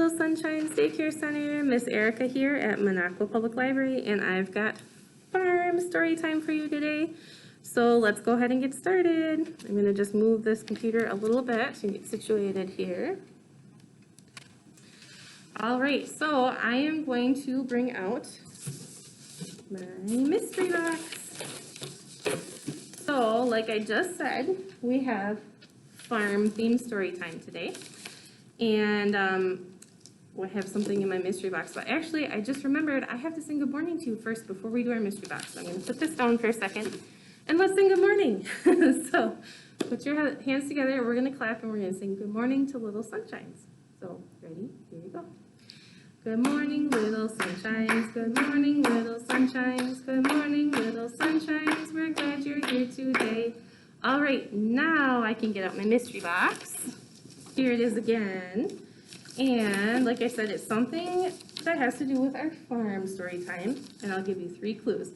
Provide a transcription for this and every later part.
Little Sunshines Daycare Center. Miss Erica here at Monaco Public Library, and I've got farm story time for you today. So let's go ahead and get started. I'm going to just move this computer a little bit and get situated here. All right, so I am going to bring out my mystery box. So, like I just said, we have farm themed story time today. And we have something in my mystery box. But actually, I just remembered I have to sing good morning to you first before we do our mystery box. So I'm going to put this down for a second and let's sing good morning. So put your hands together. We're going to clap and we're going to sing good morning to little sunshines. So ready? Here we go. Good morning, little sunshines. Good morning, little sunshines. Good morning, little sunshines. We're glad you're here today. All right, now I can get out my mystery box. Here it is again. And like I said, it's something that has to do with our farm story time. And I'll give you 3 clues.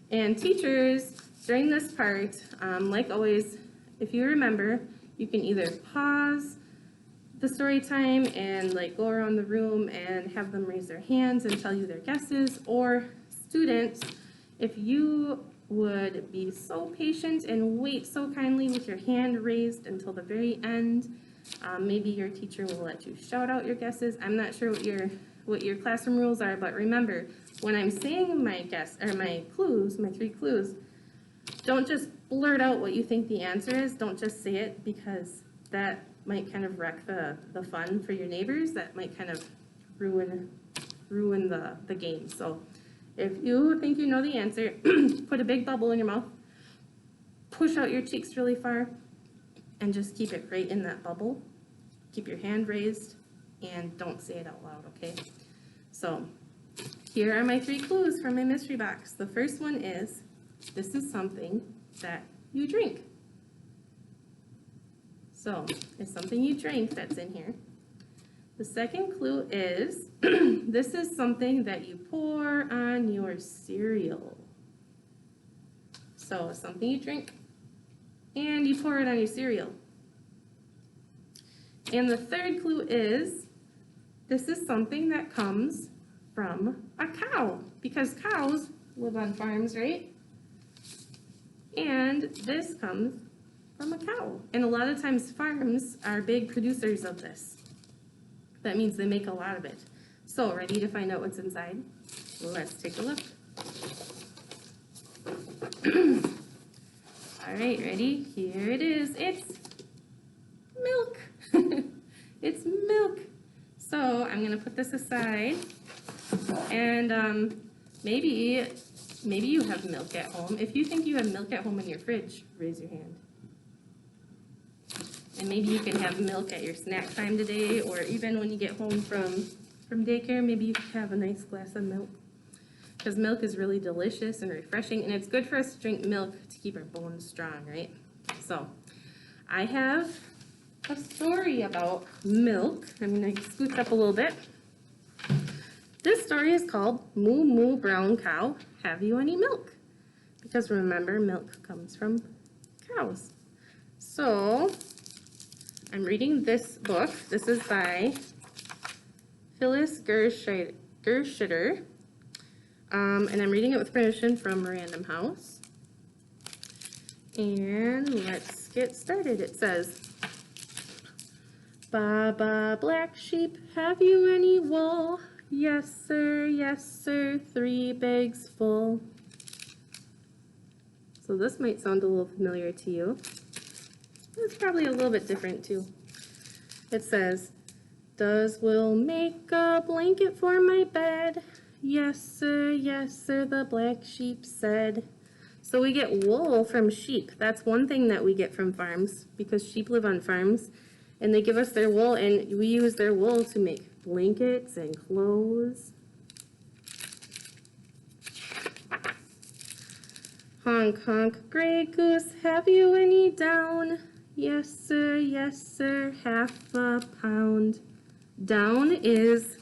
And teachers, during this part, like always, if you remember, you can either pause the story time and like go around the room and have them raise their hands and tell you their guesses, or students, if you would be so patient and wait so kindly with your hand raised until the very end, maybe your teacher will let you shout out your guesses. I'm not sure what your classroom rules are, but remember, when I'm saying my clues, my 3 clues, don't just blurt out what you think the answer is. Don't just say it, because that might kind of wreck the fun for your neighbors. That might kind of ruin the game. So if you think you know the answer, put a big bubble in your mouth, push out your cheeks really far, and just keep it right in that bubble. Keep your hand raised and don't say it out loud, okay? So here are my 3 clues from my mystery box. The first one is, this is something that you drink. So it's something you drink that's in here. The second clue is, this is something that you pour on your cereal. So something you drink and you pour it on your cereal. And the third clue is, this is something that comes from a cow, because cows live on farms, right? And this comes from a cow. And a lot of times farms are big producers of this. That means they make a lot of it. So, ready to find out what's inside? Let's take a look. All right, ready? Here it is. It's milk. It's milk. So I'm gonna put this aside, and maybe you have milk at home. If you think you have milk at home in your fridge, raise your hand. And maybe you can have milk at your snack time today, or even when you get home from daycare, maybe you can have a nice glass of milk. Because milk is really delicious and refreshing, and it's good for us to drink milk to keep our bones strong, right? So I have a story about milk. I'm going to scoot up a little bit. This story is called Moo Moo Brown Cow, Have You Any Milk? Because remember, milk comes from cows. So I'm reading this book. This is by Phyllis Gershider. And I'm reading it with permission from Random House. And let's get started. It says, "Baba, black sheep, have you any wool? Yes, sir, 3 bags full." So this might sound a little familiar to you. It's probably a little bit different too. It says, "Does Will make a blanket for my bed? Yes, sir, the black sheep said." So we get wool from sheep. That's one thing that we get from farms, because sheep live on farms. And they give us their wool, and we use their wool to make blankets and clothes. "Honk, honk, gray goose, have you any down? Yes, sir, half a pound." Down is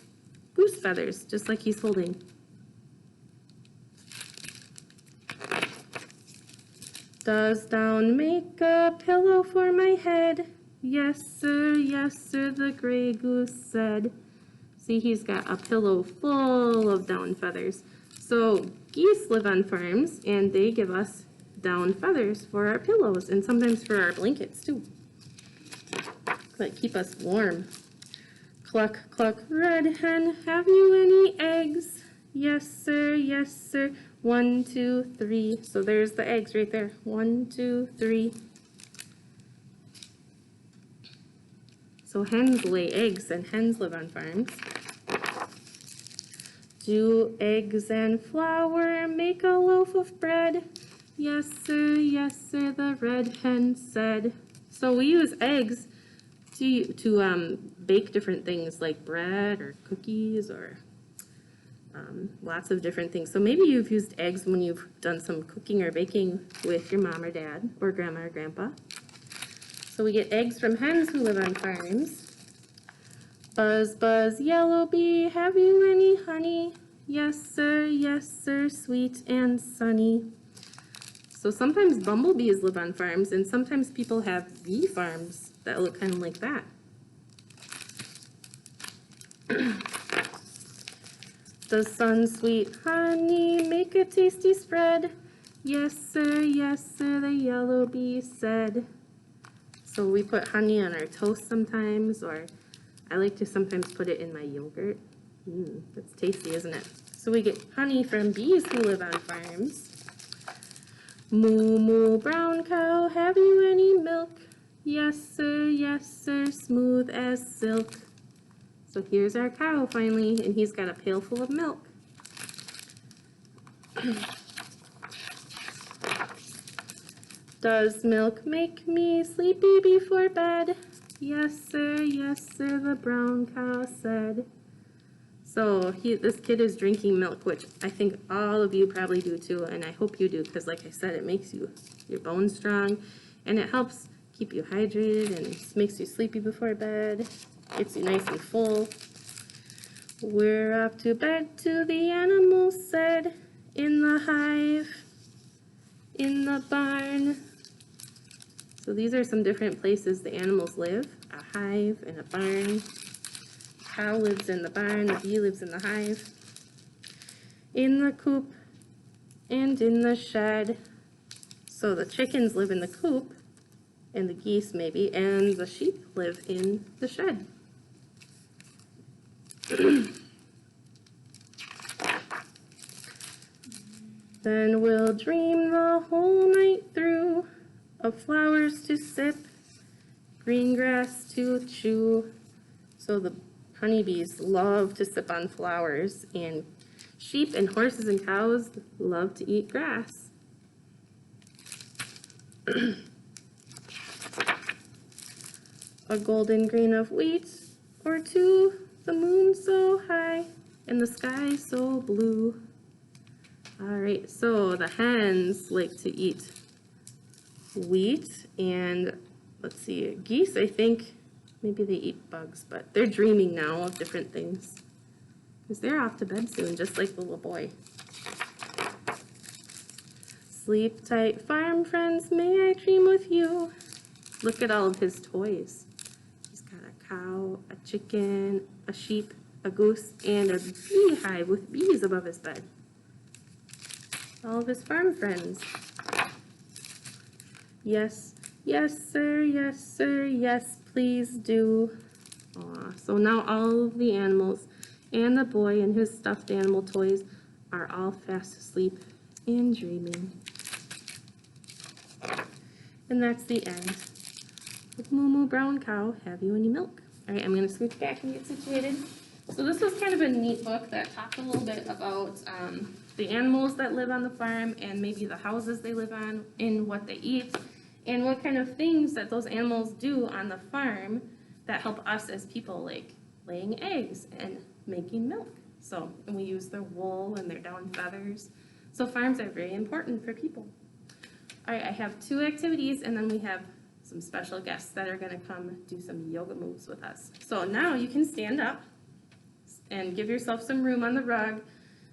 goose feathers, just like he's holding. "Does down make a pillow for my head? Yes, sir, the gray goose said." See, he's got a pillow full of down feathers. So geese live on farms, and they give us down feathers for our pillows, and sometimes for our blankets too. That keep us warm. Cluck, cluck, red hen, have you any eggs? Yes, sir, yes, sir. 1, 2, 3. So there's the eggs right there. 1, 2, 3. So hens lay eggs, and hens live on farms. Do eggs and flour make a loaf of bread? Yes, sir, the red hen said. So we use eggs to bake different things like bread or cookies or lots of different things. So maybe you've used eggs when you've done some cooking or baking with your mom or dad or grandma or grandpa. So we get eggs from hens who live on farms. Buzz, buzz, yellow bee, have you any honey? Yes, sir, sweet and sunny. So sometimes bumblebees live on farms, and sometimes people have bee farms that look kind of like that. Does sun sweet honey make a tasty spread? Yes, sir, the yellow bee said. So we put honey on our toast sometimes, or I like to sometimes put it in my yogurt. That's tasty, isn't it? So we get honey from bees who live on farms. Moo, moo, brown cow, have you any milk? Yes, sir, smooth as silk. So here's our cow finally, and he's got a pail full of milk. Does milk make me sleepy before bed? Yes, sir, the brown cow said. So this kid is drinking milk, which I think all of you probably do too, and I hope you do, because like I said, it makes your bones strong, and it helps keep you hydrated and makes you sleepy before bed, gets you nice and full. We're off to bed too, the animals said, in the hive, in the barn. So these are some different places the animals live, a hive and a barn. Cow lives in the barn, the bee lives in the hive, in the coop, and in the shed. So the chickens live in the coop, and the geese maybe, and the sheep live in the shed. Then we'll dream the whole night through, of flowers to sip, green grass to chew. So the honeybees love to sip on flowers, and sheep and horses and cows love to eat grass. A golden grain of wheat or two, the moon so high and the sky so blue. All right, so the hens like to eat wheat, and let's see, geese, I think, maybe they eat bugs, but they're dreaming now of different things because they're off to bed soon, just like the little boy. Sleep tight, farm friends, may I dream with you? Look at all of his toys. He's got a cow, a chicken, a sheep, a goose, and a beehive with bees above his bed. All of his farm friends. Yes, sir, yes, please do. Aw, so now all of the animals and the boy and his stuffed animal toys are all fast asleep and dreaming. And that's the end. With Moo Moo Brown Cow, have you any milk? All right, I'm going to scooch back and get situated. So this was kind of a neat book that talked a little bit about the animals that live on the farm and maybe the houses they live on and what they eat and what kind of things that those animals do on the farm that help us as people, like laying eggs and making milk. So, and we use their wool and their down feathers. So farms are very important for people. All right, I have 2 activities, and then we have some special guests that are going to come do some yoga moves with us. So now you can stand up and give yourself some room on the rug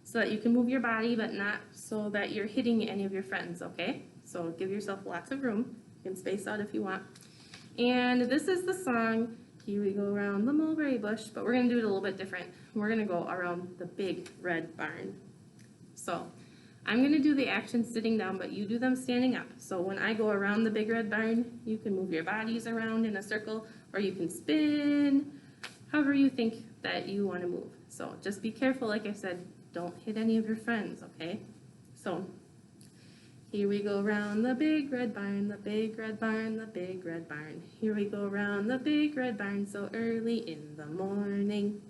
so that you can move your body, but not so that you're hitting any of your friends, okay? So give yourself lots of room. You can space out if you want. And this is the song, Here we go around the mulberry bush, but we're gonna do it a little bit different. We're gonna go around the big red barn. So I'm gonna do the actions sitting down, but you do them standing up. So when I go around the big red barn, you can move your bodies around in a circle, or you can spin, however you think that you wanna move. So just be careful, like I said, don't hit any of your friends, okay? So here we go around the big red barn, the big red barn, the big red barn. Here we go around the big red barn so early in the morning.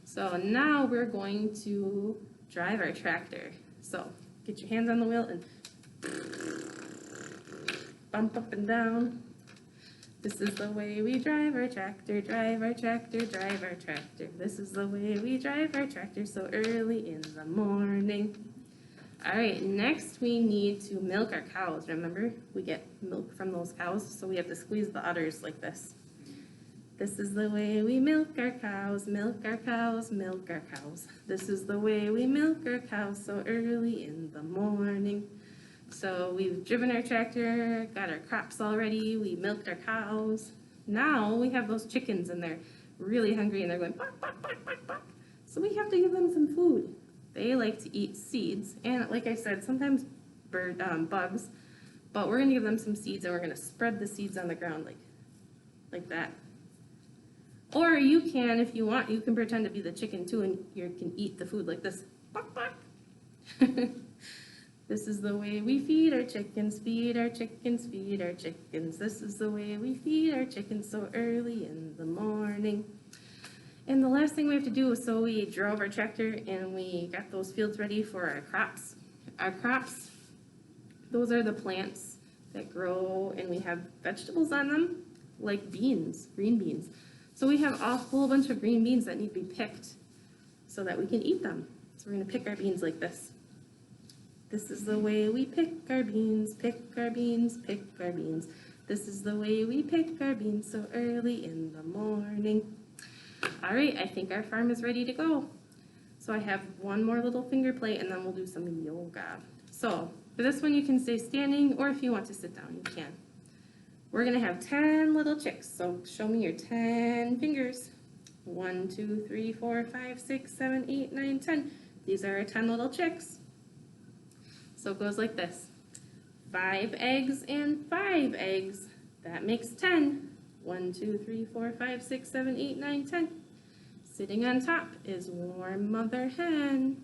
So now we're going to drive our tractor. So get your hands on the wheel and bump up and down. This is the way we drive our tractor, drive our tractor, drive our tractor. This is the way we drive our tractor so early in the morning. All right, next we need to milk our cows. Remember, we get milk from those cows, so we have to squeeze the udders like this. This is the way we milk our cows, milk our cows, milk our cows. This is the way we milk our cows so early in the morning. So we've driven our tractor, got our crops all ready, we milked our cows. Now we have those chickens and they're really hungry and they're going bark, bark, bark, bark, bark. So we have to give them some food. They like to eat seeds, and like I said, sometimes bugs, but we're gonna give them some seeds and we're gonna spread the seeds on the ground like that. Or you can, if you want, you can pretend to be the chicken too and you can eat the food like this. Bark, bark. This is the way we feed our chickens, feed our chickens, feed our chickens. This is the way we feed our chickens so early in the morning. And the last thing we have to do is, so we drove our tractor and we got those fields ready for our crops. Our crops, those are the plants that grow and we have vegetables on them, like beans, green beans. So we have a whole bunch of green beans that need to be picked so that we can eat them. So we're gonna pick our beans like this. This is the way we pick our beans, pick our beans, pick our beans. This is the way we pick our beans so early in the morning. All right, I think our farm is ready to go. So I have one more little finger plate and then we'll do some yoga. So for this one you can stay standing, or if you want to sit down, you can. We're gonna have 10 little chicks, so show me your 10 fingers. 1, 2, 3, 4, 5, 6, 7, 8, 9, 10. These are our 10 little chicks. So it goes like this. 5 eggs and 5 eggs. That makes 10. 1, 2, 3, 4, 5, 6, 7, 8, 9, 10. Sitting on top is warm mother hen.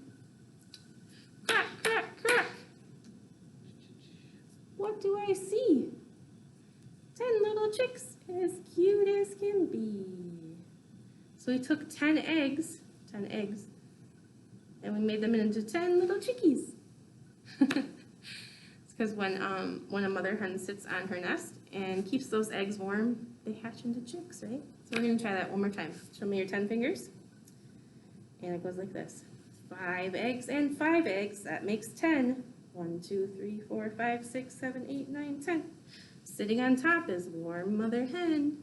Crack, crack, crack. What do I see? 10 little chicks, as cute as can be. So we took 10 eggs, and we made them into 10 little chickies. It's because when a mother hen sits on her nest and keeps those eggs warm, they hatch into chicks, right? So we're gonna try that one more time. Show me your 10 fingers. And it goes like this. 5 eggs and 5 eggs, that makes 10. 1, 2, 3, 4, 5, 6, 7, 8, 9, 10. Sitting on top is warm mother hen.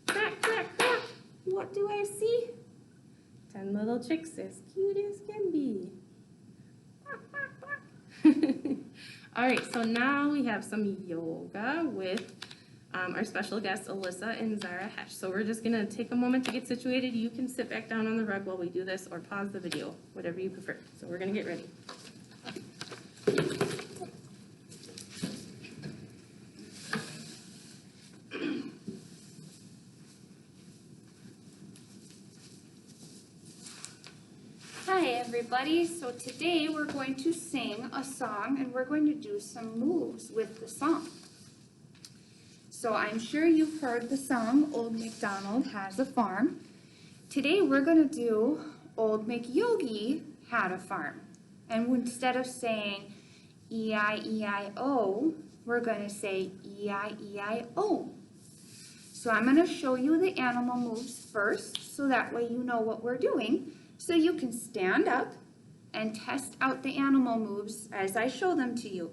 Crack, crack, crack. What do I see? 10 little chicks as cute as can be. Bark, bark, bark. All right, so now we have some yoga with our special guests, Alyssa and Zara Hesh. So we're just gonna take a moment to get situated. You can sit back down on the rug while we do this or pause the video, whatever you prefer. So we're gonna get ready. Hi everybody, so today we're going to sing a song and we're going to do some moves with the song. So I'm sure you've heard the song, Old MacDonald Has a Farm. Today we're going to do Old MacYogi Had a Farm. And instead of saying E-I-E-I-O, we're going to say E-I-E-I-O. So I'm going to show you the animal moves first, so that way you know what we're doing. So you can stand up and test out the animal moves as I show them to you.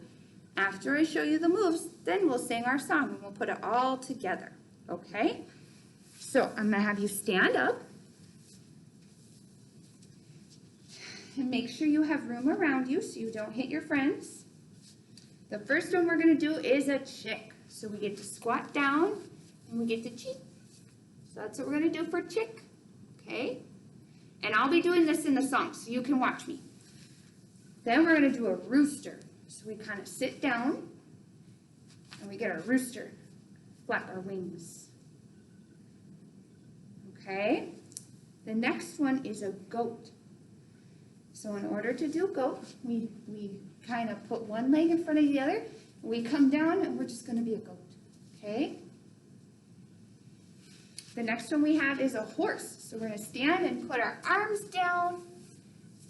After I show you the moves, then we'll sing our song and we'll put it all together, okay? So I'm gonna have you stand up and make sure you have room around you so you don't hit your friends. The first one we're gonna do is a chick. So we get to squat down and we get to cheek, So that's what we're gonna do for chick, okay? And I'll be doing this in the song, so you can watch me. Then we're gonna do a rooster. So we kind of sit down, and we get our rooster, flap our wings. Okay? The next one is a goat. So in order to do goat, we kind of put one leg in front of the other, we come down, and we're just gonna be a goat, okay? The next one we have is a horse. So we're gonna stand and put our arms down,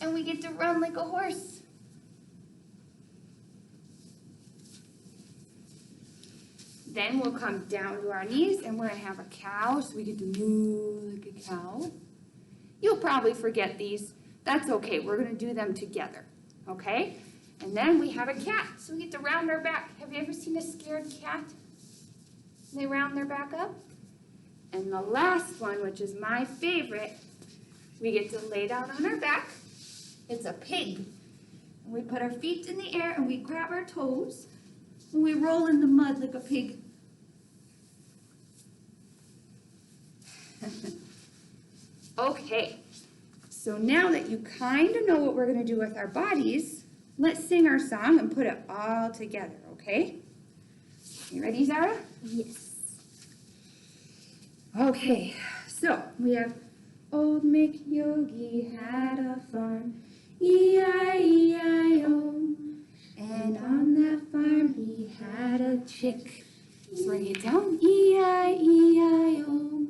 and we get to run like a horse. Then we'll come down to our knees, and we're gonna have a cow, so we get to moo like a cow. You'll probably forget these. That's okay, we're gonna do them together, okay? And then we have a cat, so we get to round our back. Have you ever seen a scared cat? They round their back up. And the last one, which is my favorite, we get to lay down on our back. It's a pig. And we put our feet in the air and we grab our toes and we roll in the mud like a pig. Okay, so now that you kind of know what we're going to do with our bodies, let's sing our song and put it all together, okay? You ready, Zara? Yes. Okay, so we have Old Mick Yogi had a farm, E-I-E-I-O, and on that farm he had a chick. So write it down, E-I-E-I-O,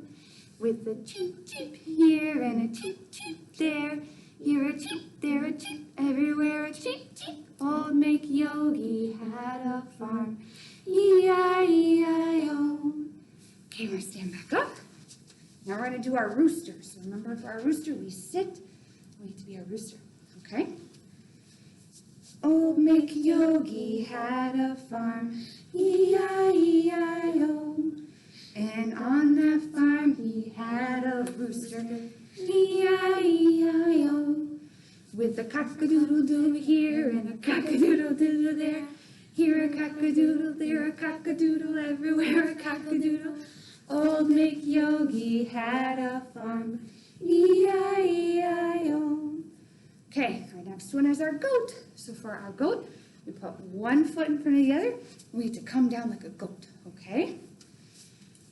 with a cheep cheep here and a cheep cheep there, here a cheep, there a cheep, everywhere a cheep cheep. Old Mick Yogi had a farm, E-I-E-I-O. Okay, we're gonna stand back up. Now we're gonna do our rooster. So remember, for our rooster, we sit. We have to be our rooster, okay? Old Mick Yogi had a farm, E-I-E-I-O. And on that farm he had a rooster, E-I-E-I-O. With a cock-a-doodle-doo here and a cock-a-doodle-doodle there. Here a cock-a-doodle, there a cock-a-doodle, everywhere a cock-a-doodle. Old Mick Yogi had a farm, E-I-E-I-O. Okay, our next one is our goat. So for our goat, we put one foot in front of the other. We have to come down like a goat, okay?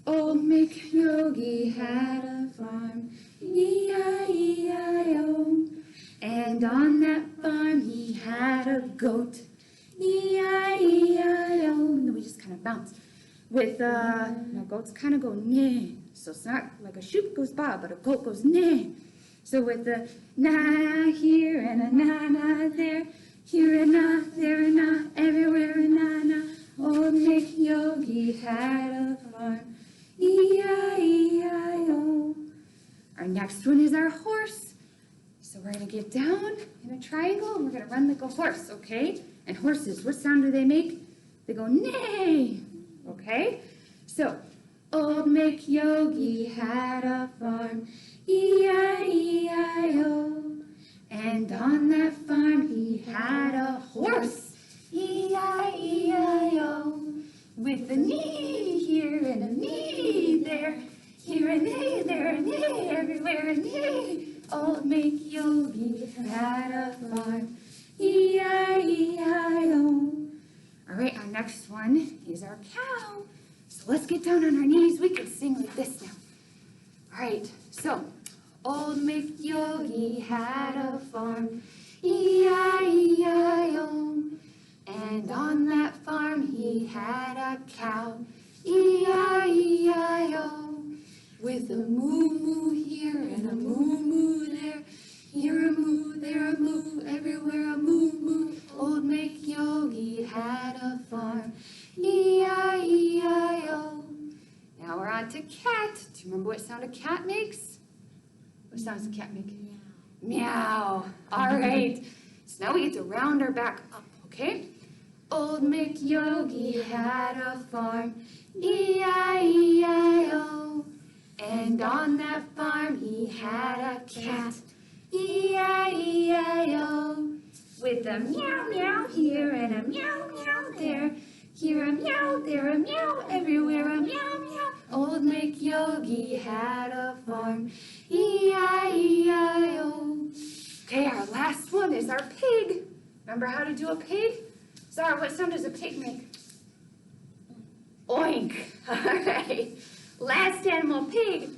Old Mick Yogi had a farm, E-I-E-I-O. And on that farm he had a goat, E-I-E-I-O. And then we just kind of bounce. With, now goats kind of go nah. So it's not like a sheep goes ba, but a goat goes nah. So with the na here and a na there, here a na, there a na, everywhere a na. Old Mick Yogi had a farm, E-I-E-I-O. Our next one is our horse. So we're gonna get down in a triangle and we're gonna run like a horse, okay? And horses, what sound do they make? They go neigh, okay? So, Old Mick Yogi had a farm, E-I-E-I-O. And on that farm he had a horse, E-I-E-I-O. With a knee here and a knee there, here a knee, there a knee, everywhere a knee. Old Mick Yogi had a farm, E-I-E-I-O. All right, our next one is our cow. So let's get down on our knees. We can sing like this now. All right, so Old Mick Yogi had a farm, E-I-E-I-O. And on that farm he had a cow, E-I-E-I-O. With a moo-moo here and a moo-moo there, here a moo, there a moo, everywhere a moo-moo. Old Mick Yogi had a farm, E-I-E-I-O. Now we're on to cat. Do you remember what sound a cat makes? What sound does a cat make? Meow. Meow. All right. So now we get to round our back up, okay? Old Mick Yogi had a farm, E-I-E-I-O. And on that farm he had a cat, E-I-E-I-O. With a meow meow here and a meow meow there, here a meow, there a meow, everywhere a meow meow. Old McYogi had a farm, E-I-E-I-O. Okay, our last one is our pig. Remember how to do a pig? Zara, what sound does a pig make? Oink. All right. Last animal, pig.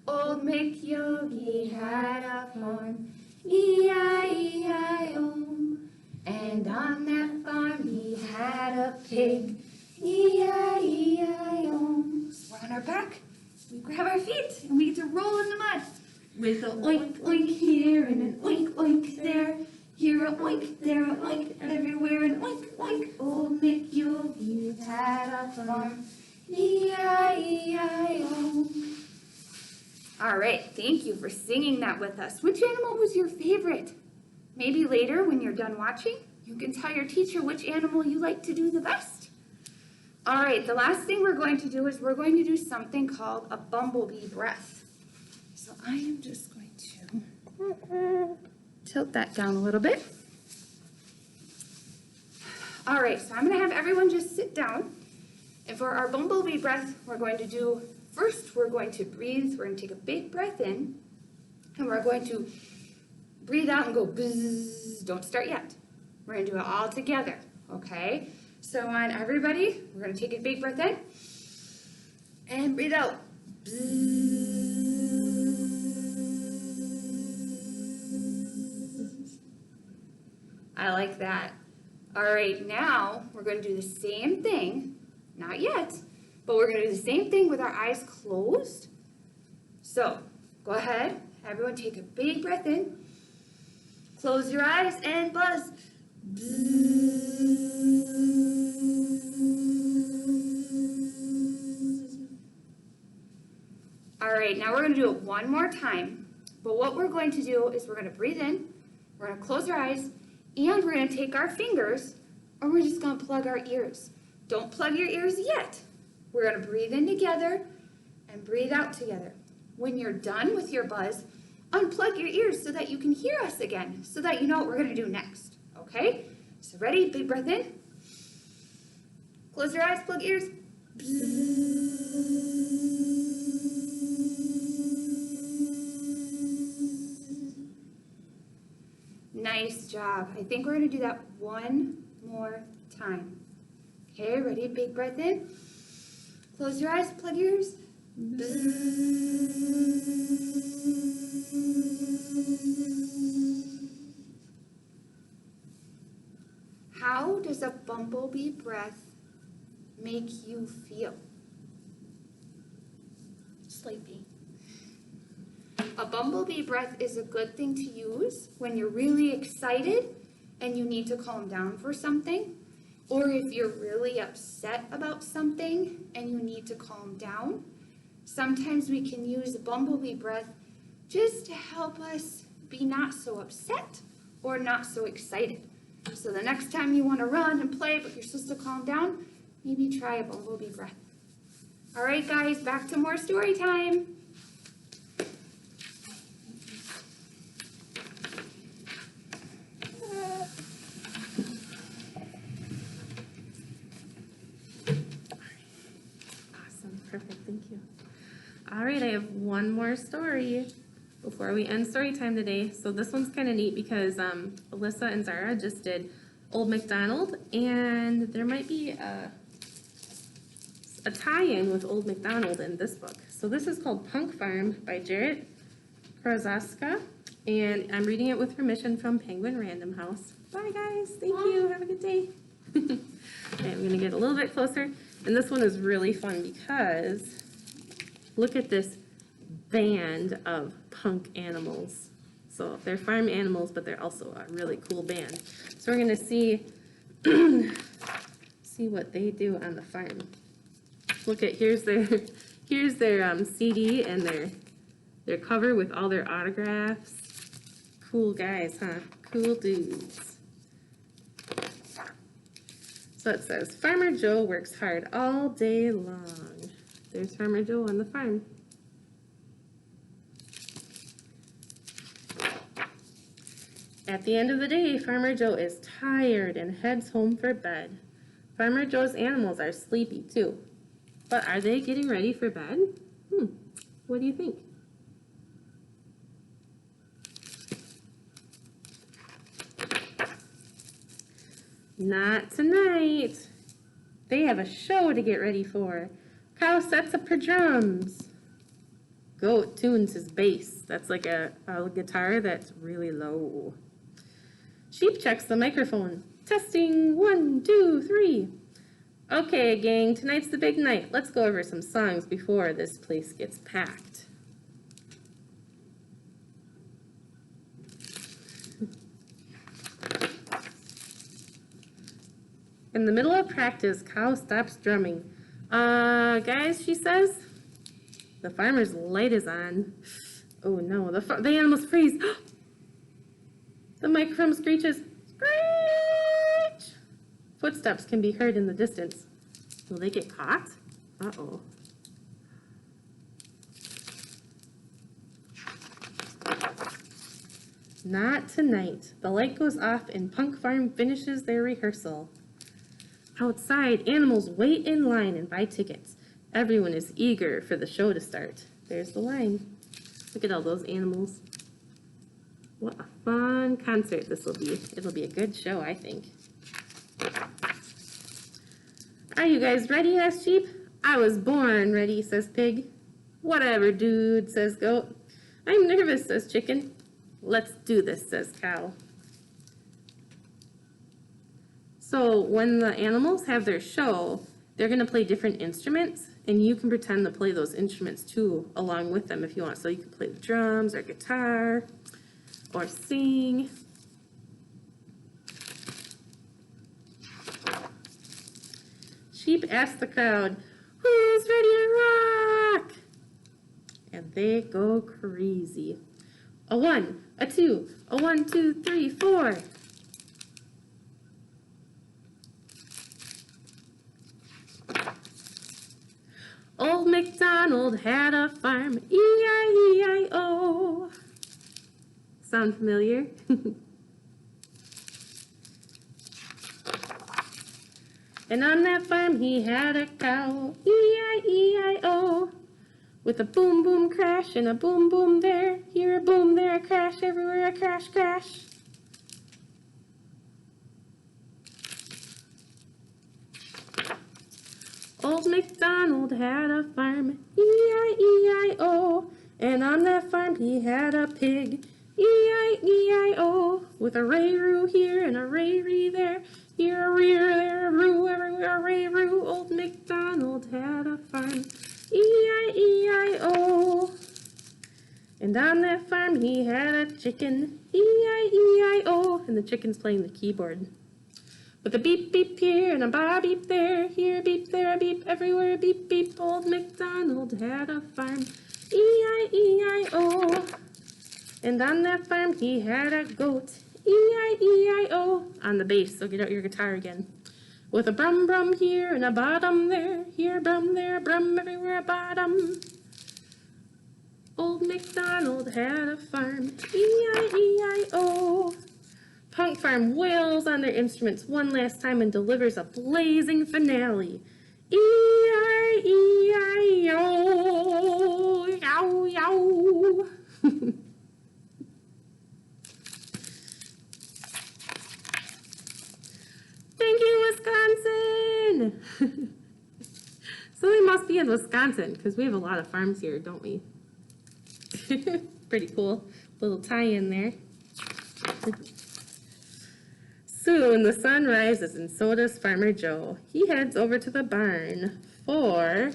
Old McYogi had a farm, E-I-E-I-O. And on that farm he had a pig, E-I-E-I-O. So we're on our back, we grab our feet, and we get to roll in the mud. With a oink, oink here and an oink, oink there. Here a oink, there a oink, and everywhere an oink, oink. Old McYogi had a farm, E-I-E-I-O. All right, thank you for singing that with us. Which animal was your favorite? Maybe later when you're done watching, you can tell your teacher which animal you like to do the best. All right, the last thing we're going to do is we're going to do something called a bumblebee breath. So I am just going to tilt that down a little bit. All right, so I'm going to have everyone just sit down. And for our bumblebee breath, we're going to do, first we're going to breathe. We're going to take a big breath in, and we're going to breathe out and go bzzz. Don't start yet. We're going to do it all together, okay? So on everybody, we're going to take a big breath in and breathe out. Bzzz. I like that. All right, now we're going to do the same thing, not yet, but we're going to do the same thing with our eyes closed. So go ahead, everyone take a big breath in. Close your eyes and buzz. All right, now we're going to do it one more time. But what we're going to do is we're going to breathe in, we're going to close our eyes, and we're going to take our fingers, and we're just going to plug our ears. Don't plug your ears yet. We're going to breathe in together and breathe out together. When you're done with your buzz, unplug your ears so that you can hear us again, so that you know what we're going to do next, okay? So ready? Big breath in. Close your eyes, plug ears. Nice job. I think we're going to do that one more time. Okay, ready? Big breath in. Close your eyes, plug your ears. How does a bumblebee breath make you feel? Sleepy. A bumblebee breath is a good thing to use when you're really excited and you need to calm down for something, or if you're really upset about something and you need to calm down. Sometimes we can use a bumblebee breath just to help us be not so upset or not so excited. So the next time you want to run and play but you're supposed to calm down, maybe try a bumblebee breath. All right, guys, back to more story time. Awesome, perfect, thank you. All right, I have one more story before we end story time today. So this one's kind of neat because Alyssa and Zara just did Old MacDonald, and there might be a tie-in with Old MacDonald in this book. So this is called Punk Farm by Jarrett Krasaska, and I'm reading it with permission from Penguin Random House. Bye guys, thank you, have a good day. Okay, I'm gonna get a little bit closer, and this one is really fun because look at this band of punk animals. So they're farm animals, but they're also a really cool band. So we're gonna see what they do on the farm. Look at here's their CD and their cover with all their autographs. Cool guys, huh? Cool dudes. So it says, Farmer Joe works hard all day long. There's Farmer Joe on the farm. At the end of the day, Farmer Joe is tired and heads home for bed. Farmer Joe's animals are sleepy too. But are they getting ready for bed? What do you think? Not tonight. They have a show to get ready for. Cow sets up her drums. Goat tunes his bass. That's like a guitar that's really low. Sheep checks the microphone. Testing, 1, 2, 3. Okay, gang, tonight's the big night. Let's go over some songs before this place gets packed. In the middle of practice, Cow stops drumming. Guys, she says, the farmer's light is on. Oh no, the animals freeze. The microphone screeches. Screech! Footsteps can be heard in the distance. Will they get caught? Uh-oh. Not tonight. The light goes off and Punk Farm finishes their rehearsal. Outside, animals wait in line and buy tickets. Everyone is eager for the show to start. There's the line. Look at all those animals. What a fun concert this will be. It'll be a good show, I think. Are you guys ready? Asked Sheep. I was born ready, says Pig. Whatever, dude, says Goat. I'm nervous, says Chicken. Let's do this, says Cow. So when the animals have their show, they're going to play different instruments, and you can pretend to play those instruments too along with them if you want. So you can play the drums or guitar or sing. Sheep ask the crowd, who's ready to rock? And they go crazy. A 1, a 2, a 1, 2, 3, 4. Old MacDonald had a farm, E-I-E-I-O. Sound familiar? And on that farm he had a cow, E-I-E-I-O. With a boom boom crash and a boom boom there, here a boom, there a crash, everywhere a crash crash. Old MacDonald had a farm, E-I-E-I-O, and on that farm he had a pig, E-I-E-I-O, with a ray-roo here and a ray-ree there, here a rear, there a roo, everywhere a ray-roo. Old MacDonald had a farm, E-I-E-I-O, and on that farm he had a chicken, E-I-E-I-O, and the chicken's playing the keyboard. With a beep beep here and a ba beep there, here a beep, there a beep, everywhere a beep beep. Old MacDonald had a farm, E-I-E-I-O. And on that farm he had a goat, E-I-E-I-O. On the bass, so get out your guitar again. With a brum brum here and a bottom there, here a brum, there a brum, everywhere a bottom. Old MacDonald had a farm, E-I-E-I-O. Punk Farm wails on their instruments one last time and delivers a blazing finale. E-I-E-I-O, yow, yow. Thank you, Wisconsin. So they must be in Wisconsin because we have a lot of farms here, don't we? Pretty cool little tie-in there. Soon the sun rises and so does Farmer Joe. He heads over to the barn for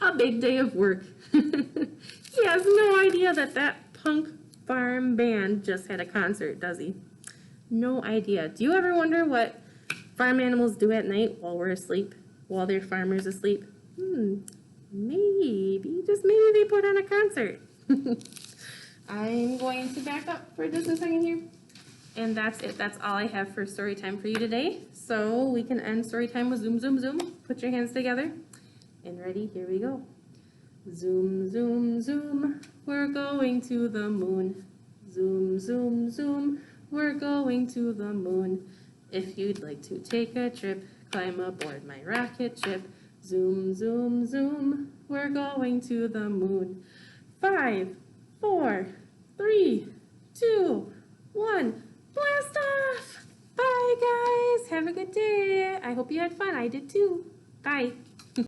a big day of work. He has no idea that Punk Farm band just had a concert, does he? No idea. Do you ever wonder what farm animals do at night while we're asleep, while their farmer's asleep? Maybe, just maybe they put on a concert. I'm going to back up for just a second here. And that's it. That's all I have for story time for you today. So we can end story time with zoom, zoom, zoom. Put your hands together. And ready, here we go. Zoom, zoom, zoom. We're going to the moon. Zoom, zoom, zoom. We're going to the moon. If you'd like to take a trip, climb aboard my rocket ship. Zoom, zoom, zoom, we're going to the moon. 5, 4, 3, 2, 1, blast off! Bye guys, have a good day. I hope you had fun, I did too. Bye.